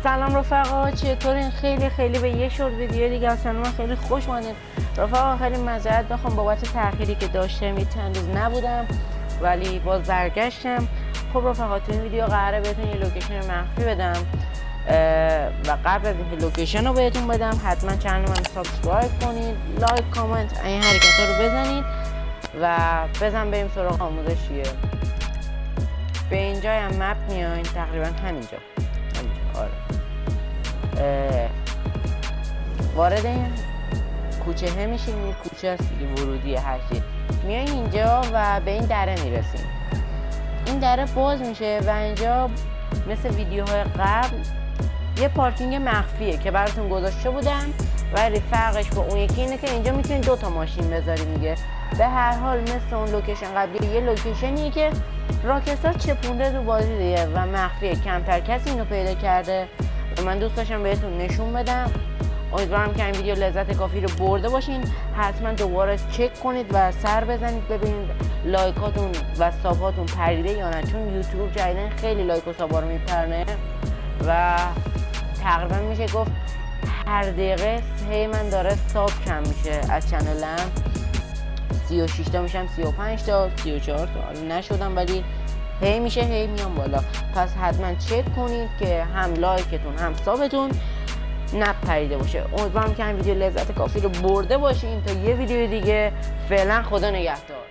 سلام رفقا، چطورین؟ خیلی به یه شورت ویدیو دیگه از من خیلی خوش اومدین. رفقا خیلی معذرت میخوام بابت تأخیری که داشتم، چند روز نبودم ولی باز برگشتم. خب رفقا تو این ویدیو قراره بهتون یه لوکیشن مخفی بدم و قبل از اینکه لوکیشن رو بهتون بدم حتما چنل من سابسکرایب کنید، لایک، کامنت، این حرکت ها رو بزنید و بزن بریم سراغ آموزشیه. به اینجای هم مپ میاین، تقریبا همینجا. آره وارد این کوچه میشین، این کوچه هست دیگه، ورودی هرچی میاین اینجا و به این دره میرسین. این دره باز میشه و اینجا مثل ویدیوهای قبل یه پارکینگ مخفیه که براتون گذاشته بودم، ولی فرقش با اون یکی اینه که اینجا میتونید 2 تا ماشین بذارید دیگه. به هر حال مثل اون لوکیشن قبلی یه لوکیشنیه که راکستار چپونده رو بازی دیگه و مخفیه، کمتر کسی اینو پیدا کرده و من دوست داشتم بهتون نشون بدم. امیدوارم که این ویدیو لذت کافی رو برده باشین. حتما دوباره چک کنید و سر بزنید ببینید لایکاتون و سابهاتون پریده یا نه، چون یوتیوب جدیدن خیلی لایک و سابا رو میپرنه و تقریبا میشه گفت هر دقیقه من داره ساب کم میشه از چنلم. 36 تا میشم، 35 تا، 34 تا، حالا نشدم ولی هی میشه هی میام بالا. پس حتما چک کنید که هم لایکتون هم سابتون نپریده باشه. امیدوارم که این ویدیو لذت کافی رو برده باشین. تا یه ویدیو دیگه، فعلا خدا نگهدار.